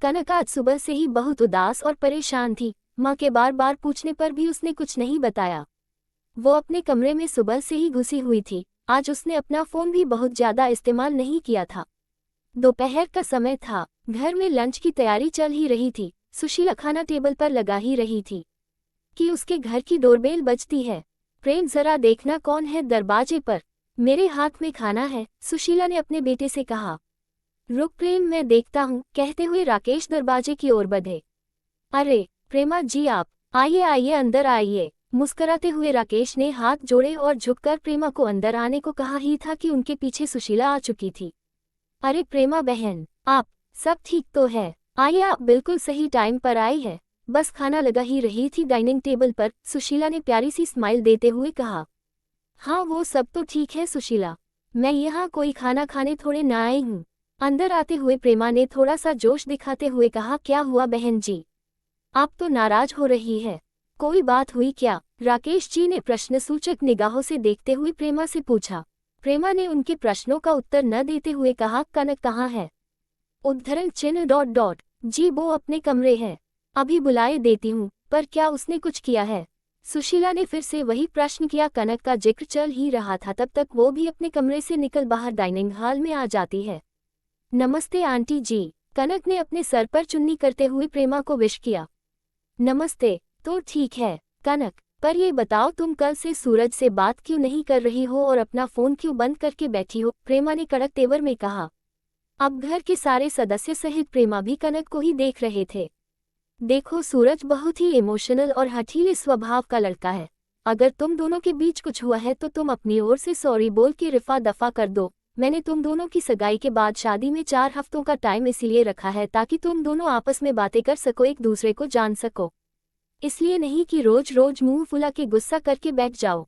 कनक आज सुबह से ही बहुत उदास और परेशान थी। माँ के बार बार पूछने पर भी उसने कुछ नहीं बताया। वो अपने कमरे में सुबह से ही घुसी हुई थी। आज उसने अपना फ़ोन भी बहुत ज़्यादा इस्तेमाल नहीं किया था। दोपहर का समय था। घर में लंच की तैयारी चल ही रही थी। सुशीला खाना टेबल पर लगा ही रही थी कि उसके घर की डोरबेल बजती है। प्रेम, जरा देखना कौन है दरवाजे पर। मेरे हाथ में खाना है, सुशीला ने अपने बेटे से कहा। रुक प्रेम, मैं देखता हूँ, कहते हुए राकेश दरवाजे की ओर बढ़े। अरे प्रेमा जी, आप आइए आइए, अंदर आइए। मुस्कुराते हुए राकेश ने हाथ जोड़े और झुककर प्रेमा को अंदर आने को कहा ही था कि उनके पीछे सुशीला आ चुकी थी। अरे प्रेमा बहन, आप सब ठीक तो है? आइए, आप बिल्कुल सही टाइम पर आई है। बस खाना लगा ही रही थी डाइनिंग टेबल पर, सुशीला ने प्यारी सी स्माइल देते हुए कहा। हाँ, वो सब तो ठीक है सुशीला, मैं यहाँ कोई खाना खाने थोड़े ना आई हूँ। अंदर आते हुए प्रेमा ने थोड़ा सा जोश दिखाते हुए कहा। क्या हुआ बहन जी, आप तो नाराज हो रही है? कोई बात हुई क्या? राकेश जी ने प्रश्नसूचक निगाहों से देखते हुए प्रेमा से पूछा। प्रेमा ने उनके प्रश्नों का उत्तर न देते हुए कहा। कनक कहाँ है? उद्धरण चिन्ह डॉट डॉट। जी, वो अपने कमरे है, अभी बुलाए देती हूँ। पर क्या उसने कुछ किया है? सुशीला ने फिर से वही प्रश्न किया। कनक का जिक्र चल ही रहा था तब तक वो भी अपने कमरे से निकल बाहर डाइनिंग हॉल में आ जाती है। नमस्ते आंटी जी, कनक ने अपने सर पर चुन्नी करते हुए प्रेमा को विश किया। नमस्ते, तो ठीक है कनक, पर ये बताओ तुम कल से सूरज से बात क्यों नहीं कर रही हो और अपना फ़ोन क्यों बंद करके बैठी हो? प्रेमा ने कड़क तेवर में कहा। अब घर के सारे सदस्य सहित प्रेमा भी कनक को ही देख रहे थे। देखो, सूरज बहुत ही इमोशनल और हठीले स्वभाव का लड़का है। अगर तुम दोनों के बीच कुछ हुआ है तो तुम अपनी ओर से सॉरी बोल के रफा दफा कर दो। मैंने तुम दोनों की सगाई के बाद शादी में 4 हफ्तों का टाइम इसलिए रखा है ताकि तुम दोनों आपस में बातें कर सको, एक दूसरे को जान सको। इसलिए नहीं कि रोज रोज मुंह फुला के गुस्सा करके बैठ जाओ।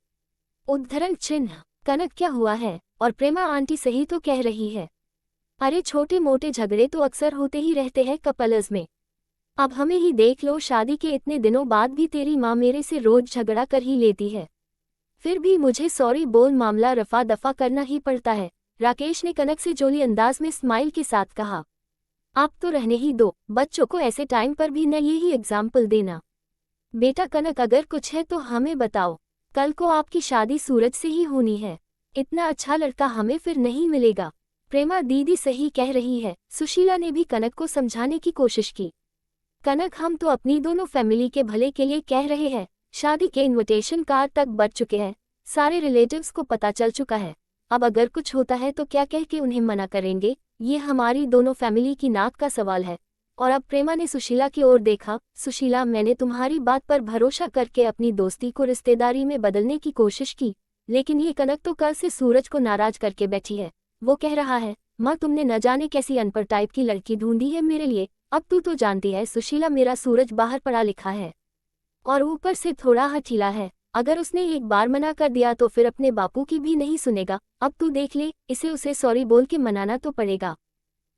उद्धरण चिन्ह। कनक, क्या हुआ है? और प्रेमा आंटी सही तो कह रही है। अरे छोटे मोटे झगड़े तो अक्सर होते ही रहते हैं कपल्स में। अब हमें ही देख लो, शादी के इतने दिनों बाद भी तेरी माँ मेरे से रोज झगड़ा कर ही लेती है, फिर भी मुझे सॉरी बोल मामला रफा दफा करना ही पड़ता है। राकेश ने कनक से जोली अंदाज में स्माइल के साथ कहा। आप तो रहने ही दो, बच्चों को ऐसे टाइम पर भी न यही एग्जाम्पल देना। बेटा कनक, अगर कुछ है तो हमें बताओ। कल को आपकी शादी सूरज से ही होनी है, इतना अच्छा लड़का हमें फिर नहीं मिलेगा। प्रेमा दीदी सही कह रही है, सुशीला ने भी कनक को समझाने की कोशिश की। कनक, हम तो अपनी दोनों फैमिली के भले के लिए कह रहे हैं। शादी के इनविटेशन कार्ड तक बढ़ चुके हैं, सारे रिलेटिव्स को पता चल चुका है। अब अगर कुछ होता है तो क्या कह के उन्हें मना करेंगे? ये हमारी दोनों फैमिली की नाक का सवाल है। और अब प्रेमा ने सुशीला की ओर देखा। सुशीला, मैंने तुम्हारी बात पर भरोसा करके अपनी दोस्ती को रिश्तेदारी में बदलने की कोशिश की, लेकिन ये कनक तो कल से सूरज को नाराज करके बैठी है। वो कह रहा है, माँ तुमने न जाने कैसी अनपढ़ टाइप की लड़की ढूंढी है मेरे लिए। अब तू तो जानती है सुशीला, मेरा सूरज बाहर पढ़ा लिखा है और ऊपर से थोड़ा हठीला है। अगर उसने एक बार मना कर दिया तो फिर अपने बापू की भी नहीं सुनेगा। अब तू देख ले, इसे उसे सॉरी बोल के मनाना तो पड़ेगा।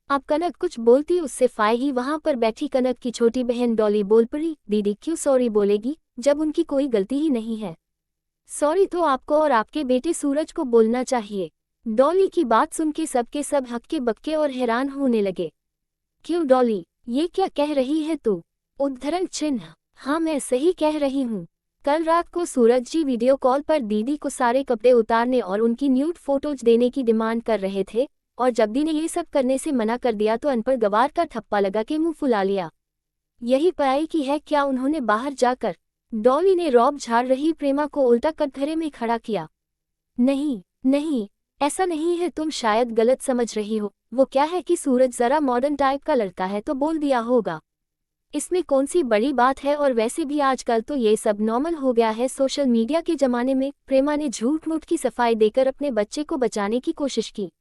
अब कनक कुछ बोलती उससे फाय ही वहां पर बैठी कनक की छोटी बहन डॉली बोल पड़ी। दीदी क्यों सॉरी बोलेगी जब उनकी कोई गलती ही नहीं है? सॉरी तो आपको और आपके बेटे सूरज को बोलना चाहिए। डॉली की बात सुन के सबके सब हक्के बक्के और हैरान होने लगे। क्यों डॉली, ये क्या कह रही है तू? उद्धरण चिन्ह। हाँ, मैं सही कह रही हूँ। कल रात को सूरज जी वीडियो कॉल पर दीदी को सारे कपड़े उतारने और उनकी न्यूड फोटोज देने की डिमांड कर रहे थे, और जब दी ने ये सब करने से मना कर दिया तो अनपढ़ गवार का ठप्पा लगा के मुंह फुला लिया। यही पढ़ाई की है क्या उन्होंने बाहर जाकर? डॉली ने रौब झाड़ रही प्रेमा को उल्टा कटघरे में खड़ा किया। नहीं नहीं, ऐसा नहीं है, तुम शायद गलत समझ रही हो। वो क्या है कि सूरज जरा मॉडर्न टाइप का लड़का है तो बोल दिया होगा, इसमें कौन सी बड़ी बात है। और वैसे भी आजकल तो ये सब नॉर्मल हो गया है सोशल मीडिया के जमाने में। प्रेमा ने झूठ मूठ की सफाई देकर अपने बच्चे को बचाने की कोशिश की।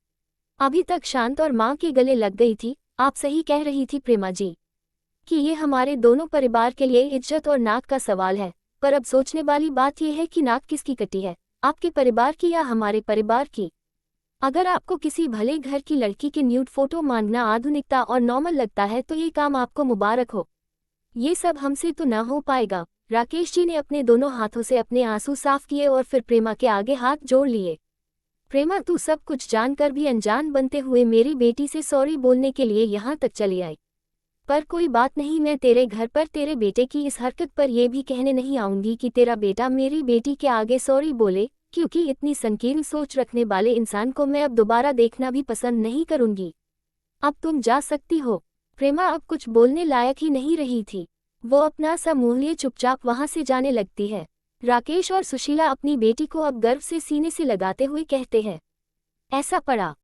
अभी तक शांत और माँ के गले लग गई थी। आप सही कह रही थी प्रेमा जी कि ये हमारे दोनों परिवार के लिए इज्जत और नाक का सवाल है। पर अब सोचने वाली बात यह है कि नाक किसकी कटी है, आपके परिवार की या हमारे परिवार की? अगर आपको किसी भले घर की लड़की के न्यूड फोटो मांगना आधुनिकता और नॉर्मल लगता है तो ये काम आपको मुबारक हो। ये सब हमसे तो ना हो पाएगा। राकेश जी ने अपने दोनों हाथों से अपने आंसू साफ किए और फिर प्रेमा के आगे हाथ जोड़ लिए। प्रेमा, तू सब कुछ जानकर भी अनजान बनते हुए मेरी बेटी से सॉरी बोलने के लिए यहाँ तक चली आई। पर कोई बात नहीं, मैं तेरे घर पर तेरे बेटे की इस हरकत पर यह भी कहने नहीं आऊंगी कि तेरा बेटा मेरी बेटी के आगे सॉरी बोले, क्योंकि इतनी संकीर्ण सोच रखने वाले इंसान को मैं अब दोबारा देखना भी पसंद नहीं करूंगी। अब तुम जा सकती हो। प्रेमा अब कुछ बोलने लायक ही नहीं रही थी। वो अपना सा मुंह लिए चुपचाप वहां से जाने लगती है। राकेश और सुशीला अपनी बेटी को अब गर्व से सीने से लगाते हुए कहते हैं, ऐसा पड़ा